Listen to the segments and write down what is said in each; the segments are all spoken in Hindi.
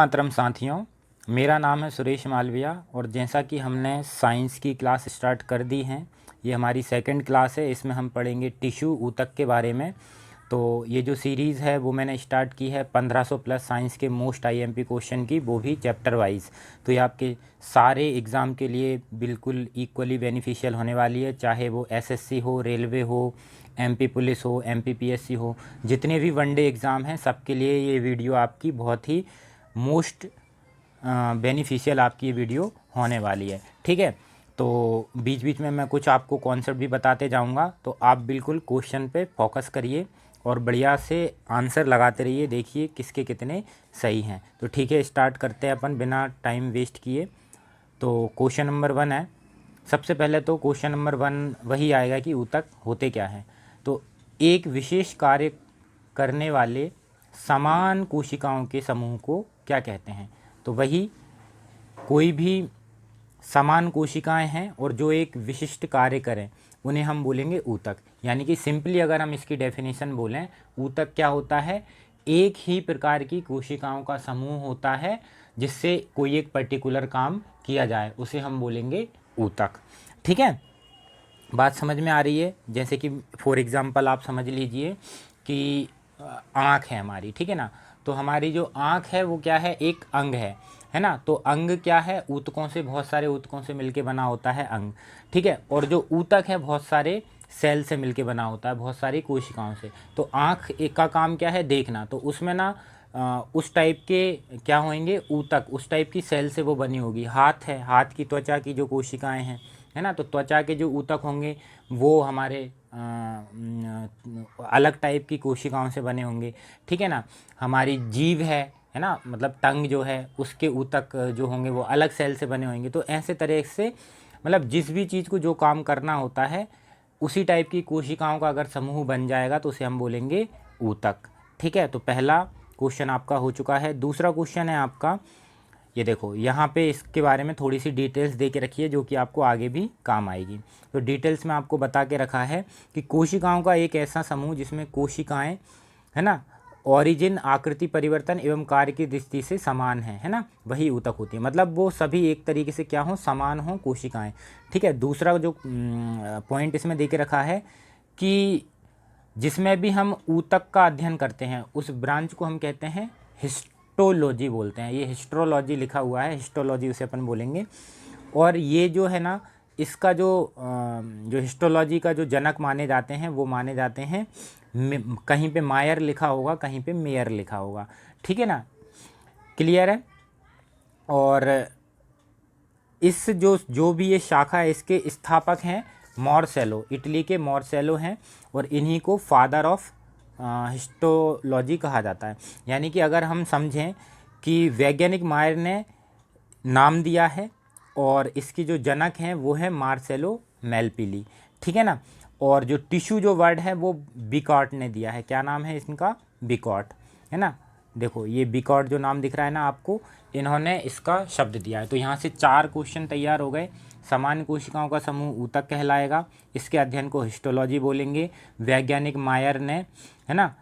मातरम साथियों, मेरा नाम है सुरेश मालविया और जैसा कि हमने साइंस की क्लास स्टार्ट कर दी है, ये हमारी सेकंड क्लास है। इसमें हम पढ़ेंगे टिश्यू ऊतक के बारे में। तो ये जो सीरीज़ है वो मैंने स्टार्ट की है 1500 प्लस साइंस के मोस्ट आईएमपी क्वेश्चन की, वो भी चैप्टर वाइज। तो ये आपके सारे एग्ज़ाम के लिए बिल्कुल इक्वली बेनिफिशियल होने वाली है, चाहे वो एसएससी हो, रेलवे हो, एमपी पुलिस हो, एमपीपीएससी हो, जितने भी वनडे एग्ज़ाम हैं सबके लिए ये वीडियो आपकी बहुत ही मोस्ट बेनिफिशियल आपकी ये वीडियो होने वाली है। ठीक है, तो बीच बीच में मैं कुछ आपको कॉन्सेप्ट भी बताते जाऊंगा, तो आप बिल्कुल क्वेश्चन पे फोकस करिए और बढ़िया से आंसर लगाते रहिए, देखिए किसके कितने सही हैं। तो ठीक है, स्टार्ट करते हैं अपन बिना टाइम वेस्ट किए। तो क्वेश्चन नंबर 1 है। सबसे पहले तो क्वेश्चन नंबर 1 वही आएगा कि ऊतक होते क्या हैं। तो एक विशेष कार्य करने वाले समान कोशिकाओं के समूह को क्या कहते हैं। तो वही कोई भी समान कोशिकाएं हैं और जो एक विशिष्ट कार्य करें उन्हें हम बोलेंगे ऊतक। यानी कि सिंपली अगर हम इसकी डेफिनेशन बोलें, ऊतक क्या होता है, एक ही प्रकार की कोशिकाओं का समूह होता है जिससे कोई एक पर्टिकुलर काम किया जाए, उसे हम बोलेंगे ऊतक। ठीक है, बात समझ में आ रही है। जैसे कि फॉर एग्ज़ाम्पल आप समझ लीजिए कि आँख है हमारी, ठीक है ना। तो हमारी जो आँख है वो क्या है, एक अंग है ना। तो अंग क्या है, ऊतकों से, बहुत सारे ऊतकों से मिलके बना होता है अंग। ठीक है, और जो ऊतक है बहुत सारे सेल से मिलके बना होता है, बहुत सारी कोशिकाओं से। तो आँख एक का काम क्या है, देखना। तो उसमें ना उस टाइप के क्या होंगे ऊतक, उस टाइप की सेल से वो बनी होगी। हाथ है, हाथ की त्वचा की जो कोशिकाएं हैं, है ना, तो त्वचा के जो ऊतक होंगे वो हमारे अलग टाइप की कोशिकाओं से बने होंगे। ठीक है ना। हमारी जीभ है ना, मतलब टंग जो है उसके ऊतक जो होंगे वो अलग सेल से बने होंगे। तो ऐसे तरह से मतलब जिस भी चीज़ को जो काम करना होता है उसी टाइप की कोशिकाओं का अगर समूह बन जाएगा तो उसे हम बोलेंगे ऊतक। ठीक है, तो पहला क्वेश्चन आपका हो चुका है। दूसरा क्वेश्चन है आपका, ये देखो यहाँ पे इसके बारे में थोड़ी सी डिटेल्स दे के रखी है जो कि आपको आगे भी काम आएगी। तो डिटेल्स में आपको बता के रखा है कि कोशिकाओं का एक ऐसा समूह जिसमें कोशिकाएं, है ना, ओरिजिन, आकृति परिवर्तन एवं कार्य की दृष्टि से समान है ना, वही ऊतक होती है। मतलब वो सभी एक तरीके से क्या हो, समान हो कोशिकाएं। ठीक है, दूसरा जो पॉइंट इसमें दे के रखा है कि जिसमें भी हम ऊतक का अध्ययन करते हैं उस ब्रांच को हम कहते हैं हिस्टोलॉजी बोलते हैं। ये हिस्टोलॉजी लिखा हुआ है, हिस्टोलॉजी उसे अपन बोलेंगे। और ये जो है ना, इसका जो हिस्टोलॉजी का जो जनक माने जाते हैं वो माने जाते हैं, कहीं पे मायर लिखा होगा, कहीं पे मेयर लिखा होगा। ठीक है ना, क्लियर है। और इस जो भी ये शाखा है इसके स्थापक हैं मॉर्सेलो, इटली के मॉर्सेलो हैं, और इन्हीं को फादर ऑफ हिस्टोलॉजी कहा जाता है। यानी कि अगर हम समझें कि वैज्ञानिक मायर ने नाम दिया है और इसकी जो जनक हैं वो है मार्सेलो मेलपिली। ठीक है ना। और जो टिश्यू जो वर्ड है वो बिकॉट ने दिया है। क्या नाम है इनका, बिकॉट, है ना। देखो ये बिकॉट जो नाम दिख रहा है ना आपको, इन्होंने इसका शब्द दिया है। तो यहाँ से 4 क्वेश्चन तैयार हो गए। सामान्य कोशिकाओं का समूह ऊतक कहलाएगा, इसके अध्ययन को हिस्टोलॉजी बोलेंगे। वैज्ञानिक मायर ने, है ना,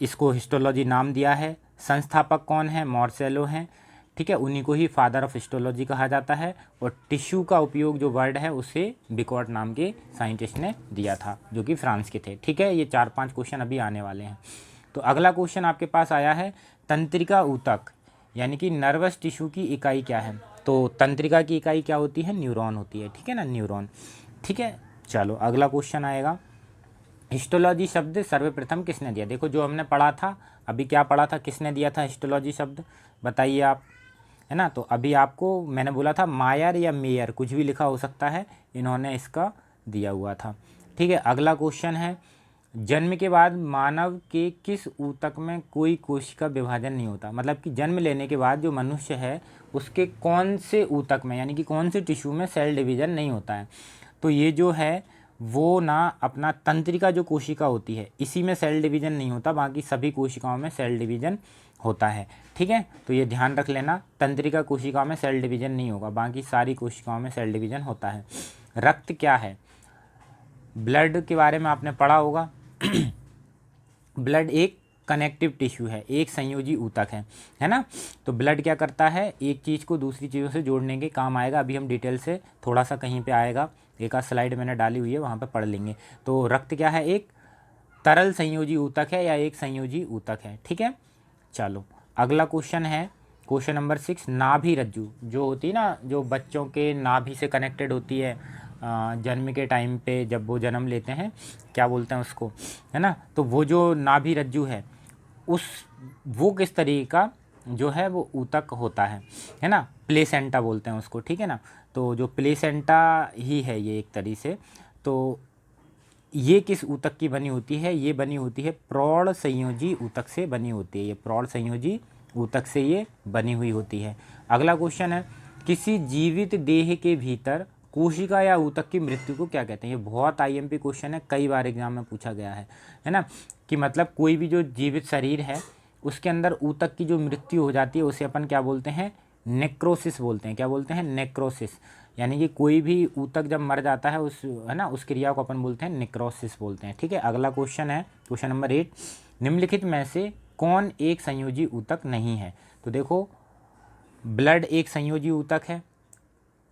इसको हिस्टोलॉजी नाम दिया है। संस्थापक कौन है, मॉर्सेलो हैं। ठीक है, उन्हीं को ही फादर ऑफ हिस्टोलॉजी कहा जाता है। और टिश्यू का उपयोग जो वर्ड है उसे बिकॉट नाम के साइंटिस्ट ने दिया था जो कि फ्रांस के थे। ठीक है, ये 4-5 क्वेश्चन अभी आने वाले हैं। तो अगला क्वेश्चन आपके पास आया है, तंत्रिका ऊतक यानी कि नर्वस टिश्यू की इकाई क्या है। तो तंत्रिका की इकाई क्या होती है, न्यूरॉन होती है। ठीक है ना, न्यूरॉन। ठीक है, चलो अगला क्वेश्चन आएगा, हिस्टोलॉजी शब्द सर्वप्रथम किसने दिया। देखो जो हमने पढ़ा था अभी, क्या पढ़ा था, किसने दिया था हिस्टोलॉजी शब्द, बताइए आप, है ना। तो अभी आपको मैंने बोला था मायर या मेयर, कुछ भी लिखा हो सकता है, इन्होंने इसका दिया हुआ था। ठीक है, अगला क्वेश्चन है, जन्म के बाद मानव के किस ऊतक में कोई कोशिका विभाजन नहीं होता। मतलब कि जन्म लेने के बाद जो मनुष्य है उसके कौन से ऊतक में, यानी कि कौन से टिश्यू में सेल डिवीज़न नहीं होता है। तो ये जो है वो ना अपना तंत्रिका जो कोशिका होती है इसी में सेल डिवीज़न नहीं होता, बाकी सभी कोशिकाओं में सेल डिवीज़न होता है। ठीक है, तो ये ध्यान रख लेना, तंत्रिका कोशिकाओं में सेल डिवीज़न नहीं होगा, बाकी सारी कोशिकाओं में सेल डिवीज़न होता है। रक्त क्या है, ब्लड के बारे में आपने पढ़ा होगा। ब्लड एक कनेक्टिव टिश्यू है, एक संयोजी ऊतक है ना। तो ब्लड क्या करता है, एक चीज़ को दूसरी चीज़ों से जोड़ने के काम आएगा। अभी हम डिटेल से थोड़ा सा कहीं पे आएगा, एक आध स्लाइड मैंने डाली हुई है, वहाँ पे पढ़ लेंगे। तो रक्त क्या है, एक तरल संयोजी ऊतक है या एक संयोजी ऊतक है, ठीक है। चलो अगला क्वेश्चन है क्वेश्चन नंबर 6, नाभि रज्जु जो होती है ना, जो बच्चों के नाभि से कनेक्टेड होती है जन्म के टाइम पे, जब वो जन्म लेते हैं, क्या बोलते हैं उसको, है ना। तो वो जो नाभि रज्जु है वो किस तरीके का जो है वो ऊतक होता है ना, प्लेसेंटा बोलते हैं उसको, ठीक है ना। तो जो प्लेसेंटा ही है ये एक तरीके से। तो ये किस ऊतक की बनी होती है, ये बनी होती है प्रौढ़ संयोजी ऊतक से बनी होती है, ये प्रौढ़ संयोजी ऊतक से ये बनी हुई होती है। अगला क्वेश्चन है, किसी जीवित देह के भीतर कोशिका या ऊतक की मृत्यु को क्या कहते हैं। ये बहुत आईएमपी क्वेश्चन है, कई बार एग्जाम में पूछा गया है ना। कि मतलब कोई भी जो जीवित शरीर है उसके अंदर ऊतक की जो मृत्यु हो जाती है उसे अपन क्या बोलते हैं, नेक्रोसिस बोलते हैं। क्या बोलते हैं, नेक्रोसिस। यानी कि कोई भी ऊतक जब मर जाता है उस, है ना, उस क्रिया को अपन बोलते हैं नेक्रोसिस बोलते हैं, ठीक है। अगला क्वेश्चन है क्वेश्चन नंबर 8, निम्नलिखित में से कौन एक संयोजी ऊतक नहीं है। तो देखो, ब्लड एक संयोजी ऊतक है,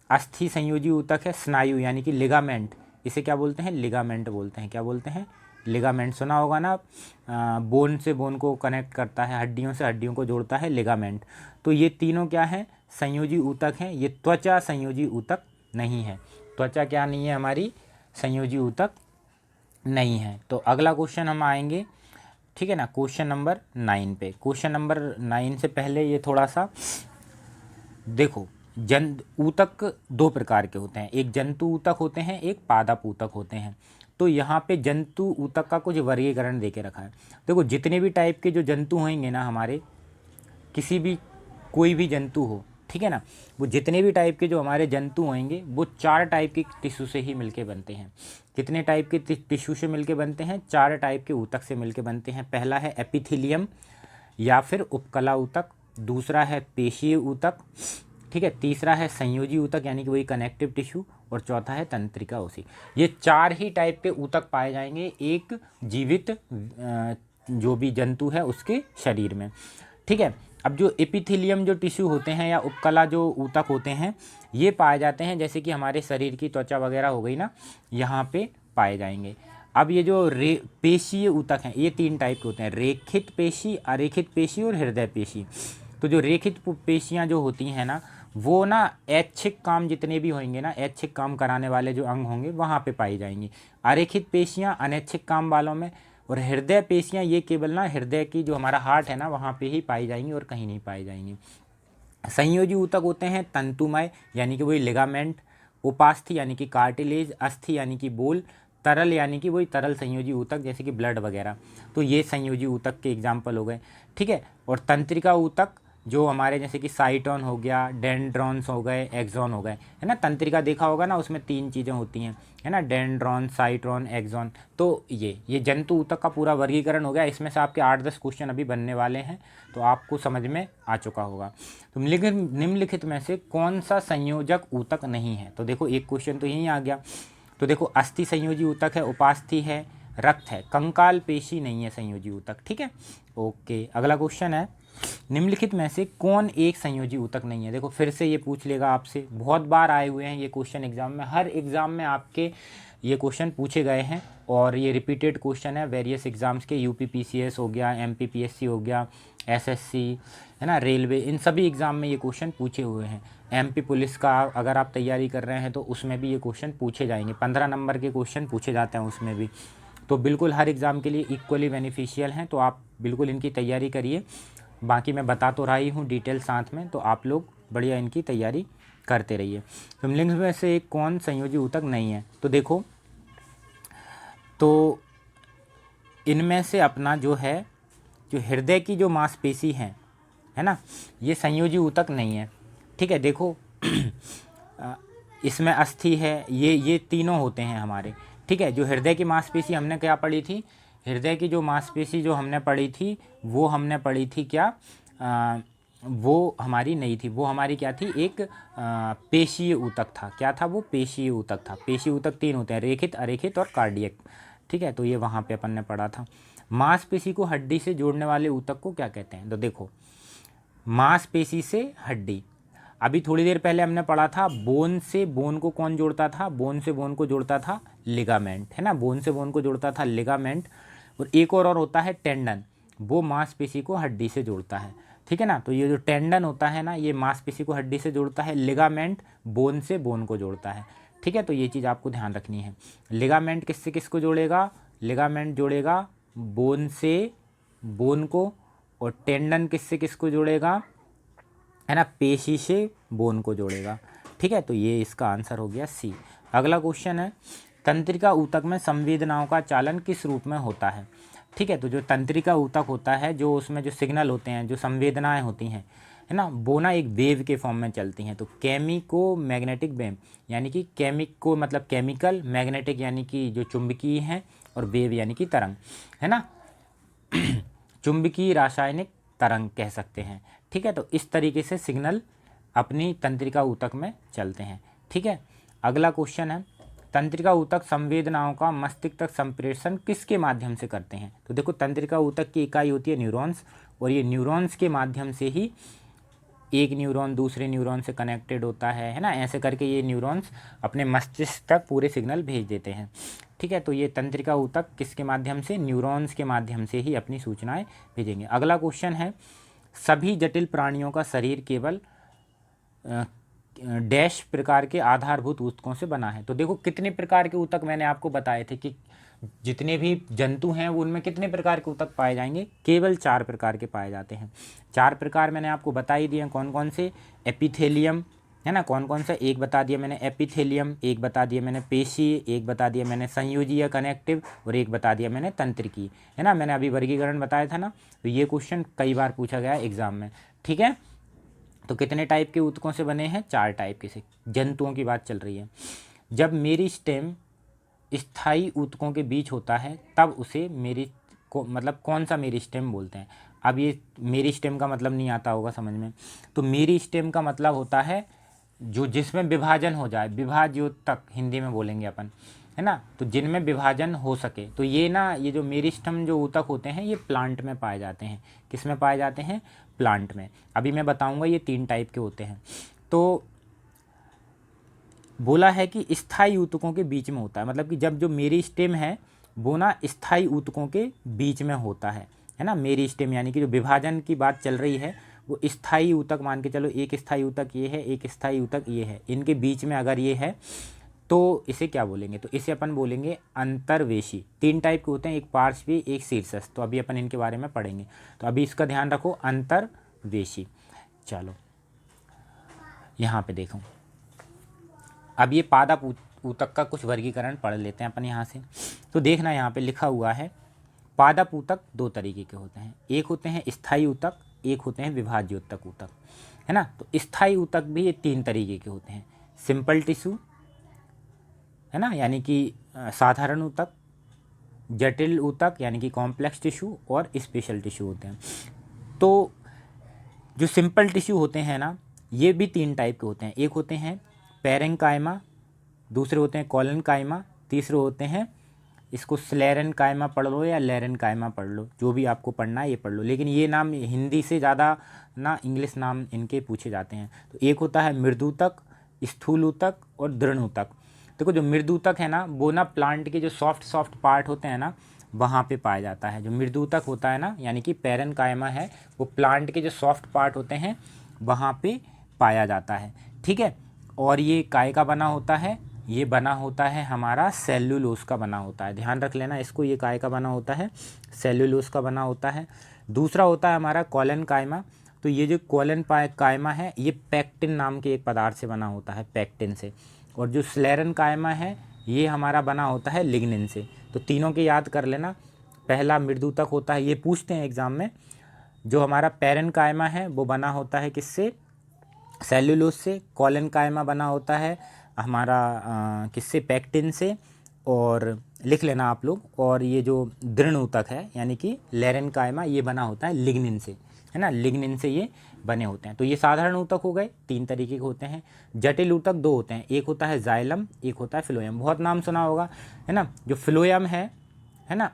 अस्थि संयोजी ऊतक है, स्नायु यानी कि लिगामेंट, इसे क्या बोलते हैं, लिगामेंट बोलते हैं। क्या बोलते हैं, लिगामेंट। सुना होगा ना, बोन से बोन को कनेक्ट करता है, हड्डियों से हड्डियों को जोड़ता है, लिगामेंट। तो ये तीनों क्या है, संयोजी ऊतक हैं। ये त्वचा संयोजी ऊतक नहीं है। त्वचा क्या नहीं है हमारी, संयोजी ऊतक नहीं है। तो अगला क्वेश्चन हम आएंगे, ठीक है ना, क्वेश्चन नंबर 9 पे। क्वेश्चन नंबर 9 से पहले ये थोड़ा सा देखो, ऊतक दो प्रकार के होते हैं, एक जंतु ऊतक होते हैं, एक पादप ऊतक होते हैं। तो यहाँ पे जंतु ऊतक का कुछ वर्गीकरण दे के रखा है। देखो, जितने भी टाइप के जो जंतु होंगे ना हमारे, किसी भी कोई भी जंतु हो, ठीक है ना, वो जितने भी टाइप के जो हमारे जंतु होंगे वो 4 टाइप के टिश्यू से ही मिलके बनते हैं। कितने टाइप के टिश्यू से मिलके बनते हैं, 4 टाइप के ऊतक से मिलके बनते हैं। पहला है एपिथेलियम या फिर उपकला ऊतक, दूसरा है पेशीय ऊतक, ठीक है, तीसरा है संयोजी ऊतक यानी कि वही कनेक्टिव टिश्यू, और चौथा है तंत्रिका ओसी। ये 4 ही टाइप के ऊतक पाए जाएंगे एक जीवित जो भी जंतु है उसके शरीर में, ठीक है। अब जो एपिथेलियम जो टिश्यू होते हैं या उपकला जो ऊतक होते हैं, ये पाए जाते हैं जैसे कि हमारे शरीर की त्वचा वगैरह हो गई ना, यहाँ पे पाए जाएंगे। अब ये जो पेशीय ऊतक हैं, ये 3 टाइप के होते हैं, रेखित पेशी, अरेखित पेशी और हृदय पेशी। तो जो रेखित पेशियाँ जो होती हैं ना, वो ना ऐच्छिक काम जितने भी होंगे ना, ऐच्छिक काम कराने वाले जो अंग होंगे वहाँ पे पाई जाएंगी। अरेखित पेशियाँ अनैच्छिक काम वालों में, और हृदय पेशियाँ ये केवल ना हृदय की जो हमारा हार्ट है ना वहाँ पे ही पाई जाएंगी और कहीं नहीं पाई जाएंगी। संयोजी ऊतक होते हैं तंतुमय यानी कि वही लिगामेंट, उपास्थि यानी कि कार्टिलेज, अस्थि यानी कि बोल, तरल यानी कि वही तरल संयोजी ऊतक जैसे कि ब्लड वगैरह। तो ये संयोजी ऊतक के एग्जाम्पल हो गए, ठीक है। और तंत्रिका ऊतक जो हमारे जैसे कि साइटोन हो गया, डेंड्रॉन्स हो गए, एक्सॉन हो गए, है ना। तंत्रिका देखा होगा ना, उसमें 3 चीज़ें होती हैं, है ना, डेंड्रॉन, साइट्रॉन, एक्सॉन। तो ये जंतु ऊतक का पूरा वर्गीकरण हो गया। इसमें से आपके 8-10 क्वेश्चन अभी बनने वाले हैं, तो आपको समझ में आ चुका होगा। तो निम्नलिखित में से कौन सा संयोजक ऊतक नहीं है। तो देखो, एक क्वेश्चन तो यहीं आ गया। तो देखो, अस्थि संयोजी ऊतक है, उपास्थि है, रक्त है, कंकाल पेशी नहीं है संयोजी ऊतक, ठीक है। ओके, अगला क्वेश्चन है, निम्नलिखित में से कौन एक संयोजी ऊतक नहीं है। देखो, फिर से ये पूछ लेगा आपसे, बहुत बार आए हुए हैं ये क्वेश्चन एग्जाम में, हर एग्जाम में आपके ये क्वेश्चन पूछे गए हैं, और ये रिपीटेड क्वेश्चन है वेरियस एग्जाम्स के, यूपीपीसीएस हो गया, एमपीपीएससी हो गया, एसएससी, है ना, रेलवे, इन सभी एग्ज़ाम में ये क्वेश्चन पूछे हुए हैं। एमपी पुलिस का अगर आप तैयारी कर रहे हैं तो उसमें भी ये क्वेश्चन पूछे जाएंगे, 15 नंबर के क्वेश्चन पूछे जाते हैं उसमें भी। तो बिल्कुल हर एग्ज़ाम के लिए इक्वली बेनिफिशियल हैं, तो आप बिल्कुल इनकी तैयारी करिए। बाकी मैं बता तो रही हूँ डिटेल साथ में, तो आप लोग बढ़िया इनकी तैयारी करते रहिए। तो लिंक्स में से एक कौन संयोजी ऊतक नहीं है। तो देखो, तो इनमें से अपना जो है, जो हृदय की जो मांसपेशी है ना, ये संयोजी ऊतक नहीं है, ठीक है। देखो इसमें अस्थि है, ये तीनों होते हैं हमारे, ठीक है। जो हृदय की मांसपेशी हमने क्या पढ़ी थी, हृदय की जो मांसपेशी जो हमने पढ़ी थी वो हमने पढ़ी थी क्या, वो हमारी नहीं थी, वो हमारी क्या थी, एक पेशीय ऊतक था। क्या था वो, पेशीय ऊतक था। पेशीय ऊतक 3 होते हैं, रेखित, अरेखित और कार्डियक, ठीक है। तो ये वहाँ पे अपन ने पढ़ा था। मांसपेशी को हड्डी से जोड़ने वाले ऊतक को क्या कहते हैं? तो देखो, मांसपेशी से हड्डी, अभी थोड़ी देर पहले हमने पढ़ा था बोन से बोन को कौन जोड़ता था? बोन से बोन को जोड़ता था लिगामेंट, है ना, बोन से बोन को जोड़ता था लिगामेंट। और एक और होता है टेंडन, वो मांसपेशी को हड्डी से जोड़ता है, ठीक है ना। तो ये जो टेंडन होता है ना, ये मांसपेशी को हड्डी से जोड़ता है, लिगामेंट बोन से बोन को जोड़ता है, ठीक है। तो ये चीज़ आपको ध्यान रखनी है। लिगामेंट किससे किसको जोड़ेगा? लिगामेंट जोड़ेगा बोन से बोन को, और टेंडन किससे किसको जोड़ेगा, है ना, पेशी से बोन को जोड़ेगा, ठीक है। तो ये इसका आंसर हो गया सी। अगला क्वेश्चन है, तंत्रिका ऊतक में संवेदनाओं का चालन किस रूप में होता है? ठीक है, तो जो तंत्रिका ऊतक होता है, जो उसमें जो सिग्नल होते हैं, जो संवेदनाएं होती हैं, है ना, वो ना एक वेव के फॉर्म में चलती हैं। तो केमिको मैग्नेटिक वेव, यानी कि केमिको मतलब केमिकल, मैग्नेटिक यानी कि जो चुंबकीय हैं, और वेव यानी कि तरंग, है ना, चुंबकीय रासायनिक तरंग कह सकते हैं, ठीक है। तो इस तरीके से सिग्नल अपनी तंत्रिका ऊतक में चलते हैं, ठीक है। अगला क्वेश्चन है, तंत्रिका ऊतक संवेदनाओं का मस्तिष्क तक संप्रेषण किसके माध्यम से करते हैं? तो देखो, तंत्रिका ऊतक की इकाई होती है न्यूरॉन्स, और ये न्यूरॉन्स के माध्यम से ही एक न्यूरॉन दूसरे न्यूरॉन से कनेक्टेड होता है ना, ऐसे करके ये न्यूरॉन्स अपने मस्तिष्क तक पूरे सिग्नल भेज देते हैं, ठीक है। तो ये तंत्रिका ऊतक किसके माध्यम से? न्यूरॉन्स के माध्यम से ही अपनी सूचनाएं भेजेंगे। अगला क्वेश्चन है, सभी जटिल प्राणियों का शरीर केवल डैश प्रकार के आधारभूत ऊतकों से बना है। तो देखो, कितने प्रकार के ऊतक मैंने आपको बताए थे कि जितने भी जंतु हैं वो उनमें कितने प्रकार के ऊतक पाए जाएंगे? केवल 4 प्रकार के पाए जाते हैं। 4 प्रकार मैंने आपको बता ही दिए, कौन कौन से? एपिथेलियम, है ना, कौन कौन सा? एक बता दिया मैंने एपिथेलियम, एक बता दिया मैंने पेशी, एक बता दिया मैंने संयोजी या कनेक्टिव, और एक बता दिया मैंने तंत्रिकी, है ना। मैंने अभी वर्गीकरण बताया था ना, तो ये क्वेश्चन कई बार पूछा गया है एग्जाम में, ठीक है। तो कितने टाइप के ऊतकों से बने हैं? 4 टाइप के से। जंतुओं की बात चल रही है। जब मेरिस्टेम स्थायी ऊतकों के बीच होता है, तब उसे मतलब कौन सा मेरिस्टेम बोलते हैं? अब ये मेरिस्टेम का मतलब नहीं आता होगा समझ में, तो मेरिस्टेम का मतलब होता है जो जिसमें विभाजन हो जाए, विभाज्योतक हिंदी में बोलेंगे अपन, है ना। तो जिनमें विभाजन हो सके, तो ये ना, ये जो मेरिस्टेम जो ऊतक होते हैं, ये प्लांट में पाए जाते हैं। किस में पाए जाते हैं? प्लांट में। अभी मैं बताऊंगा, ये 3 टाइप के होते हैं। तो बोला है कि स्थायी ऊतकों के बीच में होता है, मतलब कि जब जो मेरिस्टेम है वो ना स्थायी ऊतकों के बीच में होता है ना। मेरिस्टेम यानी कि जो विभाजन की बात चल रही है, वो स्थायी ऊतक मान के चलो, एक स्थायी ऊतक ये है, एक स्थायी ऊतक ये है, इनके बीच में अगर ये है तो इसे क्या बोलेंगे? तो इसे अपन बोलेंगे अंतर्वेशी। 3 टाइप के होते हैं, एक पार्श्वी, एक शीर्षस्थ। तो अभी अपन इनके बारे में पढ़ेंगे, तो अभी इसका ध्यान रखो, अंतर्वेशी। चलो यहाँ पे देखो, अब ये पादप ऊतक का कुछ वर्गीकरण पढ़ लेते हैं अपन यहाँ से। तो देखना, यहाँ पे लिखा हुआ है, पादप ऊतक 2 तरीके के होते हैं, एक होते हैं स्थायी ऊतक, एक होते हैं विभाज्योतक ऊतक, है ना। तो स्थायी ऊतक भी ये 3 तरीके के होते हैं, सिंपल टिश्यू, है ना, यानी कि साधारण ऊतक, जटिल ऊतक यानी कि कॉम्प्लेक्स टिश्यू, और स्पेशल टिश्यू होते हैं। तो जो सिंपल टिश्यू होते हैं ना, ये भी 3 टाइप के होते हैं, एक होते हैं पेरेंकाइमा, दूसरे होते हैं कॉलनकाइमा, तीसरे होते हैं, इसको स्लेरेनकाइमा पढ़ लो या लेरेनकाइमा पढ़ लो, जो भी आपको पढ़ना है ये पढ़ लो, लेकिन ये नाम हिंदी से ज़्यादा ना इंग्लिश नाम इनके पूछे जाते हैं। तो एक होता है मृदूतक, स्थूल ऊतक और दृढ़ ऊतक। देखो, जो मृदूतक है ना, वो ना प्लांट के जो सॉफ्ट पार्ट होते हैं ना, वहाँ पे पाया जाता है। जो मृदूतक होता है ना, यानी कि पेरेंकाइमा है, वो प्लांट के जो सॉफ्ट पार्ट होते हैं वहाँ पे पाया जाता है, ठीक है। और ये काय का बना होता है? ये बना होता है हमारा सेल्यूलोज का बना होता है, ध्यान रख लेना इसको, ये काय का बना होता है? सेल्यूलोज का बना होता है। दूसरा होता है हमारा कॉलनकाइमा। तो ये जो कॉलनकाइमा है, ये पैक्टिन नाम के एक पदार्थ से बना होता है, पैक्टिन से। और जो स्लेरेनकाइमा है, ये हमारा बना होता है लिग्निन से। तो तीनों के याद कर लेना। पहला मृदूतक होता है, ये पूछते हैं एग्जाम में। जो हमारा पेरेंकाइमा है वो बना होता है किससे? सेल्यूलोज से। कॉलनकाइमा बना होता है हमारा किससे? पैक्टिन से। और लिख लेना आप लोग। और ये जो दृढ़ ऊतक है यानी कि लेरेनकाइमा, ये बना होता है लिग्निन से, है ना, लिग्निन से ये बने होते हैं। तो ये साधारण ऊतक हो गए, 3 तरीके के होते हैं। जटिल ऊतक 2 होते हैं, एक होता है जाइलम, एक होता है फिलोयम। बहुत नाम सुना होगा, है ना। जो फिलोयम है ना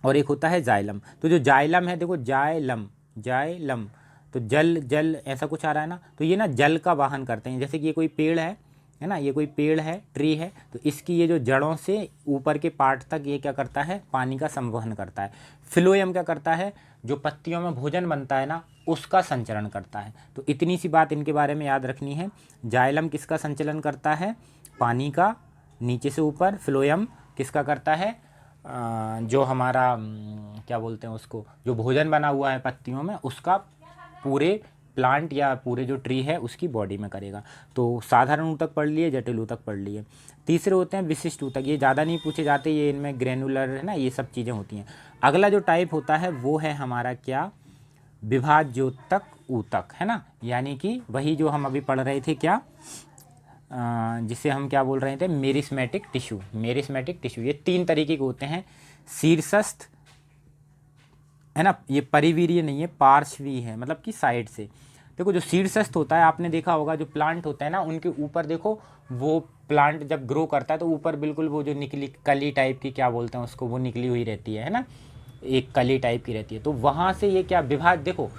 और एक होता है जाइलम। तो जो जाइलम है, देखो जाइलम, जाइलम तो जल जल ऐसा कुछ आ रहा है ना, तो ये ना जल का वाहन करते हैं। जैसे कि ये कोई पेड़ है ना, ये कोई पेड़ है, ट्री है, तो इसकी ये जो जड़ों से ऊपर के पार्ट तक ये क्या करता है, पानी का संवहन करता है। फ्लोएम क्या करता है, जो पत्तियों में भोजन बनता है ना, उसका संचरण करता है। तो इतनी सी बात इनके बारे में याद रखनी है। जाइलम किसका संचलन करता है, पानी का, नीचे से ऊपर। फ्लोएम किसका करता है, जो हमारा क्या बोलते हैं उसको, जो भोजन बना हुआ है पत्तियों में, उसका पूरे प्लांट या पूरे जो ट्री है उसकी बॉडी में करेगा। तो साधारण ऊतक पढ़ लिए, जटिल ऊतक पढ़ लिए। तीसरे होते हैं विशिष्ट ऊतक, ये ज़्यादा नहीं पूछे जाते, ये इनमें ग्रेनुलर है ना, ये सब चीज़ें होती हैं। अगला जो टाइप होता है वो है हमारा क्या, विभाज्योतक ऊतक, है ना, यानी कि वही जो हम अभी पढ़ रहे थे, क्या जिसे हम क्या बोल रहे थे, मेरिस्मेटिक टिश्यू। मेरिस्मेटिक टिश्यू ये 3 तरीके के होते हैं, शीर्षस्थ है ना, ये परिवीर्य नहीं है, पार्श्वी है, मतलब कि साइड से। देखो जो शीर्षस्थ होता है, आपने देखा होगा जो प्लांट होता है ना, उनके ऊपर देखो, वो प्लांट जब ग्रो करता है तो ऊपर बिल्कुल वो जो निकली कली टाइप की, क्या बोलते हैं उसको, वो निकली हुई रहती है ना, एक कली टाइप की रहती है। तो वहाँ से ये क्या विभाग, देखो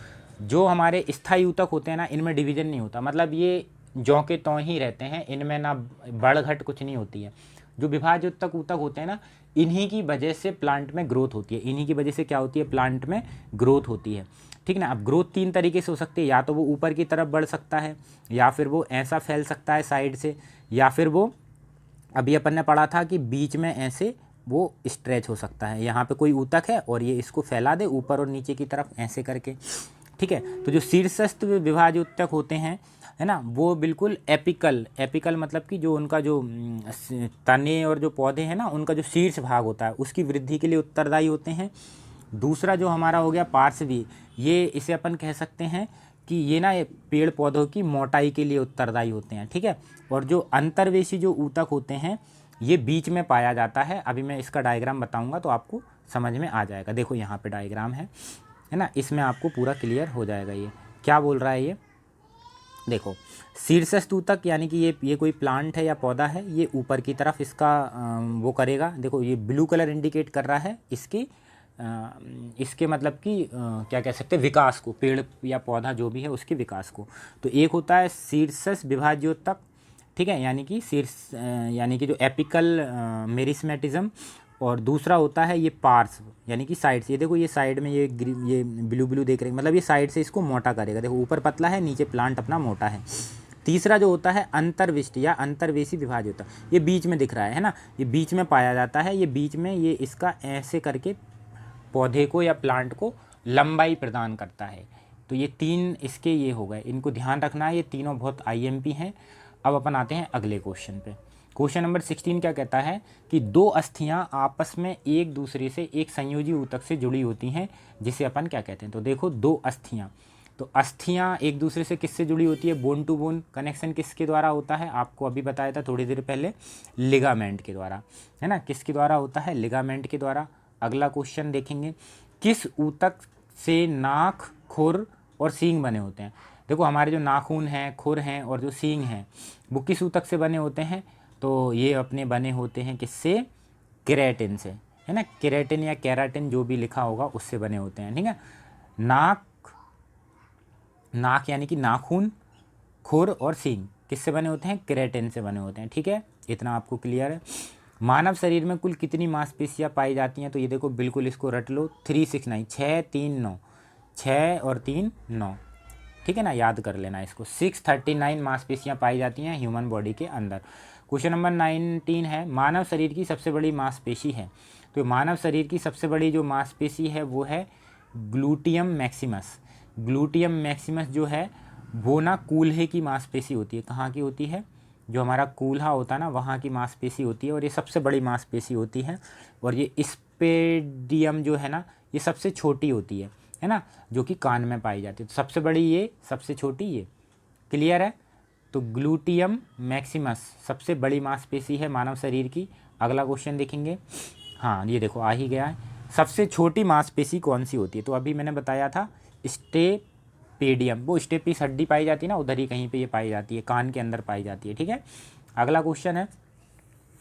जो हमारे स्थायी ऊतक होते हैं ना, इनमें डिवीजन नहीं होता, मतलब ये ज्यों के त्यों ही रहते हैं, इनमें ना बढ़ घट कुछ नहीं होती है। जो विभाज्य ऊतक ऊतक होते हैं ना, इन्हीं की वजह से प्लांट में ग्रोथ होती है, इन्हीं की वजह से क्या होती है, प्लांट में ग्रोथ होती है, ठीक ना। अब ग्रोथ 3 तरीके से हो सकती है, या तो वो ऊपर की तरफ बढ़ सकता है, या फिर वो ऐसा फैल सकता है साइड से, या फिर वो अभी अपन ने पढ़ा था कि बीच में ऐसे वो स्ट्रेच हो सकता है। यहाँ पे कोई ऊतक है और ये इसको फैला दे ऊपर और नीचे की तरफ ऐसे करके, ठीक है। तो जो शीर्षस्थ विभाज्य ऊतक होते हैं, है ना, वो बिल्कुल एपिकल, एपिकल मतलब कि जो उनका जो तने और जो पौधे हैं ना, उनका जो शीर्ष भाग होता है उसकी वृद्धि के लिए उत्तरदायी होते हैं। दूसरा जो हमारा हो गया पार्श्वी, ये इसे अपन कह सकते हैं कि ये ना पेड़ पौधों की मोटाई के लिए उत्तरदायी होते हैं, ठीक है। और जो अंतर्वेशी जो ऊतक होते हैं, ये बीच में पाया जाता है। अभी मैं इसका डायग्राम बताऊंगा तो आपको समझ में आ जाएगा। देखो यहाँ पे डायग्राम है ना, इसमें आपको पूरा क्लियर हो जाएगा। ये क्या बोल रहा है, ये देखो शीर्षस्थ ऊतक यानी कि ये कोई प्लांट है या पौधा है, ये ऊपर की तरफ इसका वो करेगा। देखो ये ब्लू कलर इंडिकेट कर रहा है इसकी इसके मतलब कि क्या कह सकते हैं, विकास को, पेड़ या पौधा जो भी है उसके विकास को। तो एक होता है शीर्षस्थ विभाज्योतक, ठीक है, यानी कि शीर्ष यानी कि जो एपिकल मेरिस्मेटिज्म, और दूसरा होता है ये पार्श्व यानी कि साइड से। ये देखो ये साइड में ये ब्लू ब्लू देख रहे हैं, मतलब ये साइड से इसको मोटा करेगा। देखो ऊपर पतला है, नीचे प्लांट अपना मोटा है। तीसरा जो होता है अंतर्विष्ट या अंतर्वेशी विभाज्य होता है, ये बीच में दिख रहा है ना, ये बीच में पाया जाता है। ये बीच में ये इसका ऐसे करके पौधे को या प्लांट को लंबाई प्रदान करता है। तो ये 3 इसके ये हो गए, इनको ध्यान रखना है, ये तीनों बहुत IMP हैं। अब अपन आते हैं अगले क्वेश्चन पे। क्वेश्चन नंबर 16 क्या कहता है कि 2 अस्थियां आपस में एक दूसरे से एक संयोजी ऊतक से जुड़ी होती हैं, जिसे अपन क्या कहते हैं। तो देखो 2 अस्थियां, तो अस्थियां एक दूसरे से किससे जुड़ी होती है, बोन टू बोन कनेक्शन किसके द्वारा होता है, आपको अभी बताया था थोड़ी देर पहले, लिगामेंट के द्वारा, है ना, किसके द्वारा होता है, लिगामेंट के द्वारा। अगला क्वेश्चन देखेंगे, किस ऊतक से नाक, खुर और सींग बने होते हैं। देखो हमारे जो नाखून हैं, खुर हैं और जो सींग हैं, वो किस ऊतक से बने होते हैं। तो ये अपने बने होते हैं किससे, केराटिन से, है ना, केराटिन या केराटिन जो भी लिखा होगा उससे बने होते हैं, ठीक है। नाक, नाक यानी कि नाखून, खुर और सींग किससे बने होते हैं, केराटिन से बने होते हैं, ठीक है। इतना आपको क्लियर है। मानव शरीर में कुल कितनी मांसपेशियां पाई जाती हैं। तो ये देखो बिल्कुल इसको रट लो, 369, 6 3 9, 6 और 3 9, ठीक है ना, याद कर लेना इसको। 639 मांसपेशियां पाई जाती हैं ह्यूमन बॉडी के अंदर। क्वेश्चन नंबर 19 है, मानव शरीर की सबसे बड़ी मांसपेशी है। तो मानव शरीर की सबसे बड़ी जो मांसपेशी है वो है ग्लूटियम मैक्सिमस। ग्लूटियम मैक्सिमस जो है वो ना कूल्हे की मांसपेशी होती है। कहाँ की होती है, जो हमारा कूल्हा होता है ना, वहाँ की मांसपेशी होती है, और ये सबसे बड़ी मांसपेशी होती है। और ये स्पेडियम जो है ना, ये सबसे छोटी होती है ना, जो कि कान में पाई जाती है। तो सबसे बड़ी ये, सबसे छोटी ये, क्लियर है। तो ग्लूटियम मैक्सिमस सबसे बड़ी मांसपेशी है मानव शरीर की। अगला क्वेश्चन देखेंगे, हाँ ये देखो आ ही गया है, सबसे छोटी मांसपेशी कौन सी होती है। तो अभी मैंने बताया था स्टेपेडियम, वो स्टेपिस हड्डी पाई जाती है ना, उधर ही कहीं पे ये पाई जाती है, कान के अंदर पाई जाती है, ठीक है। अगला क्वेश्चन है,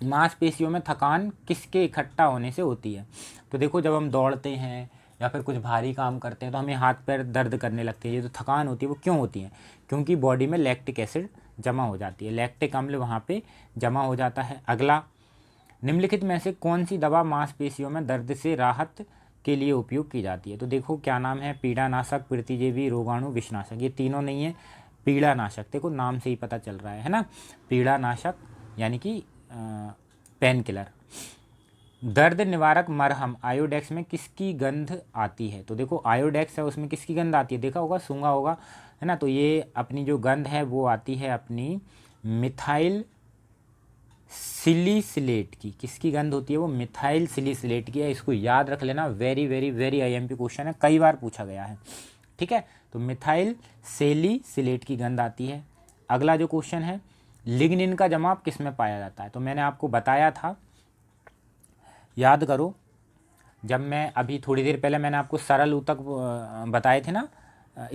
मांसपेशियों में थकान किसके इकट्ठा होने से होती है? तो देखो जब हम दौड़ते हैं या फिर कुछ भारी काम करते हैं तो हमें हाथ पैर दर्द करने लगते हैं। ये जो थकान होती है वो क्यों होती है? क्योंकि बॉडी में लैक्टिक एसिड जमा हो जाती है, लैक्टिक अम्ल वहाँ पे जमा हो जाता है। अगला, निम्नलिखित में से कौन सी दवा मांसपेशियों में दर्द से राहत के लिए उपयोग की जाती है? तो देखो क्या नाम है, पीड़ानाशक, प्रतिजीवी, रोगाणु, विषनाशक। ये तीनों नहीं है, पीड़ानाशक। देखो नाम से ही पता चल रहा है ना, पीड़ानाशक यानी कि पेन किलर। दर्द निवारक मरहम आयोडेक्स में किसकी गंध आती है? तो देखो आयोडेक्स है उसमें किसकी गंध आती है? देखा होगा, सूंघा होगा, है ना। तो ये अपनी जो गंध है वो आती है अपनी मिथाइल सिलिसिलेट की। किसकी गंध होती है? वो मिथाइल सिलिसिलेट की है। इसको याद रख लेना, very very very IMP question है, कई बार पूछा गया है, ठीक है। तो मिथाइल सेलिसिलेट की गंध आती है। अगला जो क्वेश्चन है, लिग्निन का जमाव किस में पाया जाता है? तो मैंने आपको बताया था, याद करो, जब मैं अभी थोड़ी देर पहले मैंने आपको सरल ऊतक बताए थे ना,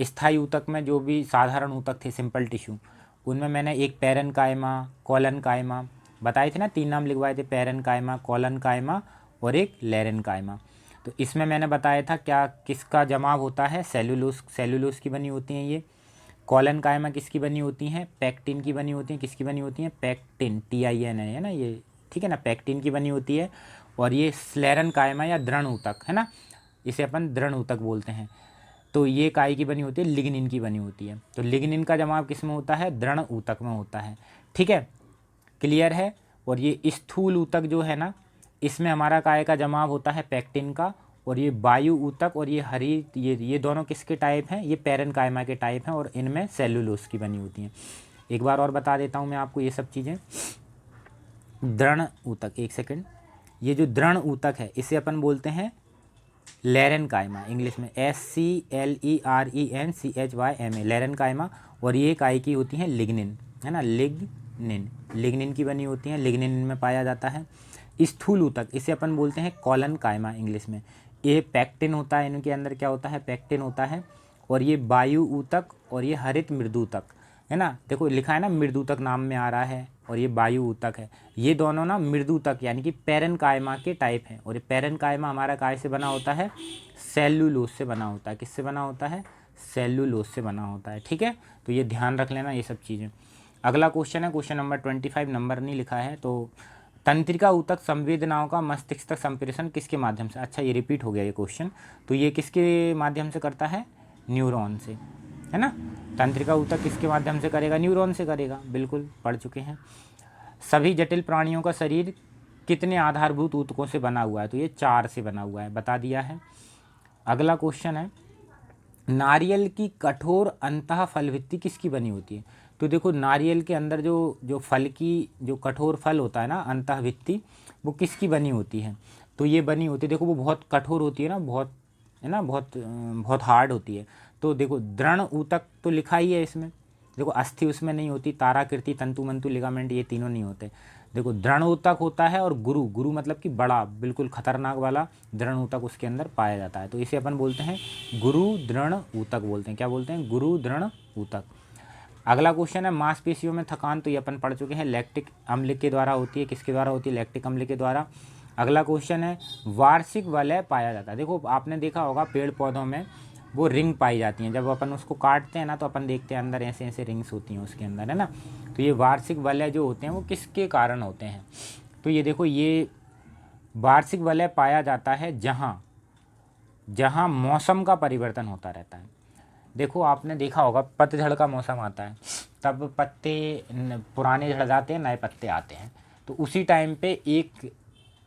स्थायी ऊतक में जो भी साधारण ऊतक थे, सिंपल टिश्यू, उनमें मैंने एक पैरेन्काइमा, कोलेन्काइमा बताए थे ना, 3 नाम लिखवाए थे, पैरेन्काइमा, कोलेन्काइमा और एक लेरेन्काइमा। तो इसमें मैंने बताया था क्या किसका जमाव होता है? सेल्यूलोस, सेल्यूलोस की बनी होती हैं ये। कोलेन्काइमा किसकी बनी होती हैं? पैक्टिन की बनी होती हैं। किसकी बनी होती हैं? पैक्टिन, TIN है ना ये, ठीक है ना, पैक्टिन की बनी होती है। और ये स्लेरनकाइमा या दृढ़ ऊतक है ना, इसे अपन दृढ़ ऊतक बोलते हैं, तो ये काय की बनी होती है? लिग्निन की बनी होती है। तो लिग्निन का जमाव किस में होता है? दृढ़ ऊतक में होता है, ठीक है, क्लियर है। और ये स्थूल ऊतक जो है ना, इसमें हमारा काय का जमाव होता है? पैक्टिन का। और ये वायु ऊतक और ये हरी, ये दोनों किसके टाइप हैं? ये पैरेन्काइमा के टाइप हैं और इनमें सेल्यूलोस की बनी होती हैं। एक बार और बता देता हूँ मैं आपको ये सब चीज़ें। दृढ़ ऊतक, एक सेकेंड, ये जो दृढ़ ऊतक है इसे अपन बोलते हैं लेरेन्काइमा, इंग्लिश में SCLERENCHYMA, लेरेन्काइमा। और ये काय की होती हैं? लिग्निन, है ना, लिग्निन, लिग्निन की बनी होती हैं, लिग्निन में पाया जाता है। स्थूल ऊतक इसे अपन बोलते हैं कोलेन्काइमा इंग्लिश में। ये पैक्टिन होता है, इनके अंदर क्या होता है? पैक्टिन होता है। और ये वायु ऊतक और ये हरित मृदूतक, है ना, देखो लिखा है ना, मृदूतक नाम में आ रहा है, और ये वायु ऊतक है। ये दोनों ना मृदूतक यानी कि पैरेन्काइमा के टाइप हैं। और ये पैरेन्काइमा हमारा काय से बना होता है? सेल्यूलोस से बना होता है। किससे बना होता है? सेल्यूलोस से बना होता है, ठीक है। तो ये ध्यान रख लेना ये सब चीज़ें। अगला क्वेश्चन है, क्वेश्चन नंबर 25, नंबर नहीं लिखा है। तो तंत्रिका ऊतक संवेदनाओं का मस्तिष्क तक संप्रेषण किसके माध्यम से? अच्छा ये रिपीट हो गया ये क्वेश्चन। तो ये किसके माध्यम से करता है? न्यूरॉन से, है ना। तंत्रिका ऊतक किसके माध्यम से करेगा? न्यूरॉन से करेगा, बिल्कुल पढ़ चुके हैं। सभी जटिल प्राणियों का शरीर कितने आधारभूत ऊतकों से बना हुआ है? तो ये 4 से बना हुआ है, बता दिया है। अगला क्वेश्चन है, नारियल की कठोर अंतः फलभित्ति किसकी बनी होती है? तो देखो नारियल के अंदर जो फल की जो कठोर फल होता है ना, अंतः भित्ति, वो किसकी बनी होती है? तो ये बनी होती है, देखो वो बहुत कठोर होती है ना, बहुत, है ना, बहुत हार्ड होती है। तो देखो दृढ़ ऊतक तो लिखा ही है इसमें, देखो अस्थि उसमें नहीं होती, ताराकृति, तंतुमंतु, लिगामेंट, ये तीनों नहीं होते। देखो दृढ़ ऊतक होता है, और गुरु, गुरु मतलब कि बड़ा, बिल्कुल खतरनाक वाला दृढ़ ऊतक उसके अंदर पाया जाता है। तो इसे अपन बोलते हैं गुरु दृढ़ ऊतक बोलते हैं। क्या बोलते हैं? गुरु दृढ़ ऊतक। अगला क्वेश्चन है, मांसपेशियों में थकान, तो ये अपन पढ़ चुके हैं, लैक्टिक अम्ल के द्वारा होती है। किसके द्वारा होती है? लैक्टिक अम्ल के द्वारा। अगला क्वेश्चन है, वार्षिक वलय पाया जाता है। देखो आपने देखा होगा पेड़ पौधों में वो रिंग पाई जाती हैं, जब अपन उसको काटते हैं ना तो अपन देखते हैं अंदर ऐसे ऐसे रिंग्स होती हैं उसके अंदर, है ना। तो ये वार्षिक वलय जो होते हैं वो किसके कारण होते हैं? तो ये देखो, ये वार्षिक वलय पाया जाता है जहाँ जहाँ मौसम का परिवर्तन होता रहता है। देखो आपने देखा होगा पतझड़ का मौसम आता है, तब पत्ते पुराने झड़ जाते हैं, नए पत्ते आते हैं। तो उसी टाइम पे एक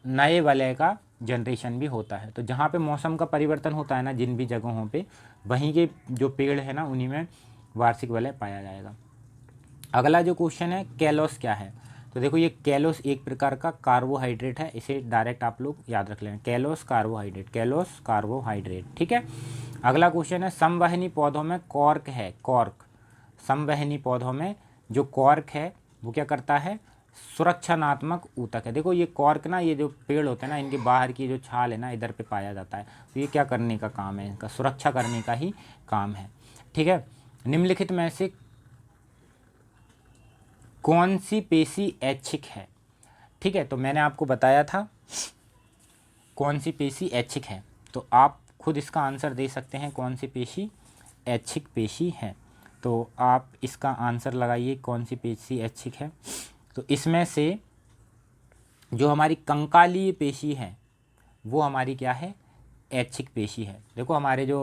नए वलय का जनरेशन भी होता है। तो जहाँ पे मौसम का परिवर्तन होता है ना, जिन भी जगहों पे, वहीं के जो पेड़ है ना उन्हीं में वार्षिक वलय पाया जाएगा। अगला जो क्वेश्चन है, कैलोस क्या है? तो देखो ये कैलोस एक प्रकार का कार्बोहाइड्रेट है, इसे डायरेक्ट आप लोग याद रख लेना, कैलोस कार्बोहाइड्रेट, कैलोस कार्बोहाइड्रेट, ठीक है। अगला क्वेश्चन है, समवहनी पौधों में कॉर्क है, कॉर्क, समवहनी पौधों में जो कॉर्क है वो क्या करता है? सुरक्षात्मक ऊतक है। देखो ये कॉर्क ना, ये जो पेड़ होते हैं ना, इनके बाहर की जो छाल है ना, इधर पे पाया जाता है। तो ये क्या करने का काम है? इनका सुरक्षा करने का ही काम है, ठीक है। निम्नलिखित में से कौन सी पेशी ऐच्छिक है? ठीक है, तो मैंने आपको बताया था कौन सी पेशी ऐच्छिक है, तो आप खुद इसका आंसर दे सकते हैं कौन सी पेशी ऐच्छिक पेशी है। तो आप इसका आंसर लगाइए कौन सी पेशी ऐच्छिक है। तो इसमें से जो हमारी कंकालीय पेशी है वो हमारी क्या है, ऐच्छिक पेशी है। देखो हमारे जो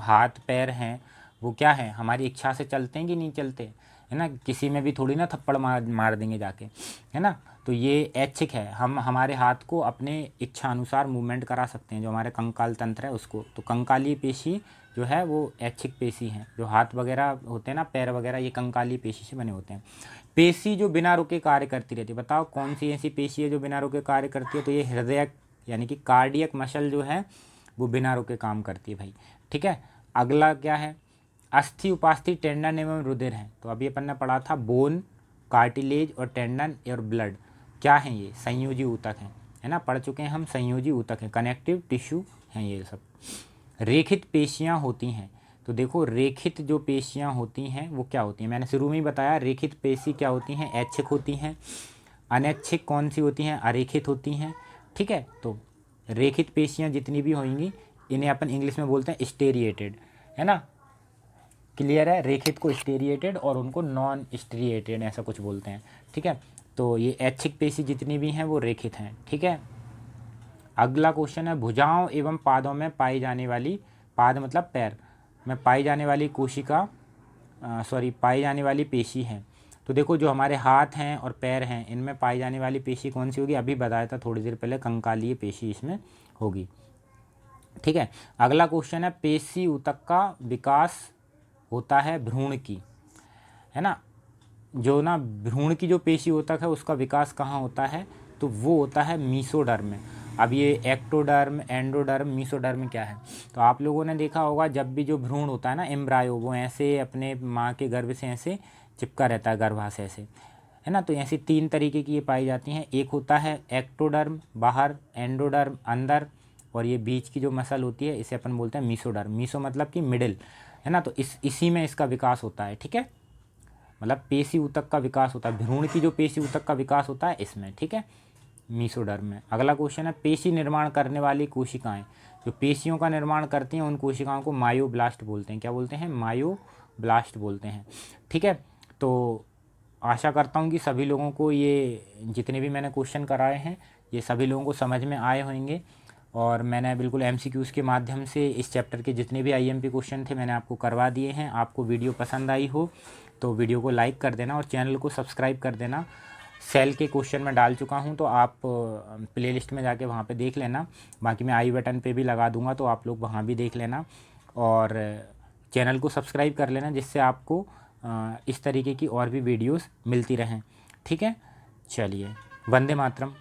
हाथ पैर हैं वो क्या है, हमारी इच्छा से चलते हैं कि नहीं चलते, है ना, किसी में भी थोड़ी ना थप्पड़ मार देंगे जाके, है ना। तो ये ऐच्छिक है, हम हमारे हाथ को अपने इच्छा अनुसार मूवमेंट करा सकते हैं, जो हमारे कंकाल तंत्र है उसको। तो कंकालीय पेशी जो है वो ऐच्छिक पेशी है। जो हाथ वगैरह होते हैं ना, पैर वगैरह, ये कंकालीय पेशी से बने होते हैं। पेशी जो बिना रुके कार्य करती रहती है, बताओ कौन सी ऐसी पेशी है जो बिना रुके कार्य करती है। तो ये हृदय यानी कि कार्डियक मसल जो है वो बिना रुके काम करती है भाई, ठीक है। अगला क्या है, अस्थि उपास्थि टेंडन एवं रुधिर है। तो अभी अपन ने पढ़ा था बोन, कार्टिलेज और टेंडन और ब्लड क्या हैं, ये संयोजी ऊतक हैं, है ना, पढ़ चुके हैं हम, संयोजी ऊतक हैं, कनेक्टिव टिश्यू हैं ये सब। रेखित पेशियाँ होती हैं, तो देखो रेखित जो पेशियाँ होती हैं वो क्या होती हैं, मैंने शुरू में ही बताया, रेखित पेशी क्या होती हैं, ऐच्छिक होती हैं। अनैच्छिक कौन सी होती हैं, अरेखित होती हैं, ठीक है। तो रेखित पेशियाँ जितनी भी होंगी इन्हें अपन इंग्लिश में बोलते हैं स्टेरिएटेड, है ना, क्लियर है। रेखित को स्टेरिएटेड और उनको नॉन स्टेरिएटेड ऐसा कुछ बोलते हैं, ठीक है। तो ये ऐच्छिक पेशी जितनी भी हैं वो रेखित हैं, ठीक है। अगला क्वेश्चन है, भुजाओं एवं पादों में पाई जाने वाली, पाद मतलब पैर में पाई जाने वाली कोशिका पाई जाने वाली पेशी है। तो देखो जो हमारे हाथ हैं और पैर हैं इनमें पाई जाने वाली पेशी कौन सी होगी, अभी बताया था थोड़ी देर पहले, कंकालीय पेशी इसमें होगी, ठीक है। अगला क्वेश्चन है, पेशी ऊतक का विकास होता है भ्रूण की, है ना, जो ना भ्रूण की जो पेशी ऊतक है उसका विकास कहाँ होता है, तो वो होता है मीसोडर्म में। अब ये एक्टोडर्म, एंडोडर्म, मीसोडर्म क्या है, तो आप लोगों ने देखा होगा जब भी जो भ्रूण होता है ना, एम्ब्रायो, वो ऐसे अपने माँ के गर्भ से ऐसे चिपका रहता है, गर्भाशय से, है ना। तो ऐसी 3 तरीके की ये पाई जाती हैं, एक होता है एक्टोडर्म बाहर, एंडोडर्म अंदर, और ये बीच की जो मसल होती है इसे अपन बोलते हैं मीसोडर्म। मीसो मतलब कि मिडिल, है ना। तो इसी में इसका विकास होता है, ठीक है, मतलब पेशी ऊतक का विकास होता है, भ्रूण की जो पेशी ऊतक का विकास होता है इसमें, ठीक है, मीसोडर्म में। अगला क्वेश्चन है, पेशी निर्माण करने वाली कोशिकाएं, जो पेशियों का निर्माण करती हैं उन कोशिकाओं को मायोब्लास्ट बोलते हैं, क्या बोलते हैं, मायोब्लास्ट बोलते हैं, ठीक है। तो आशा करता हूँ कि सभी लोगों को ये जितने भी मैंने क्वेश्चन कराए हैं ये सभी लोगों को समझ में आए होंगे, और मैंने बिल्कुल MCQs के माध्यम से इस चैप्टर के जितने भी IMP क्वेश्चन थे मैंने आपको करवा दिए हैं। आपको वीडियो पसंद आई हो तो वीडियो को लाइक कर देना और चैनल को सब्सक्राइब कर देना। सेल के क्वेश्चन मैं डाल चुका हूं, तो आप प्लेलिस्ट में जाके वहां पे देख लेना, बाकी मैं आई बटन पे भी लगा दूंगा तो आप लोग वहां भी देख लेना, और चैनल को सब्सक्राइब कर लेना जिससे आपको इस तरीके की और भी वीडियोस मिलती रहें, ठीक है। चलिए, वंदे मातरम।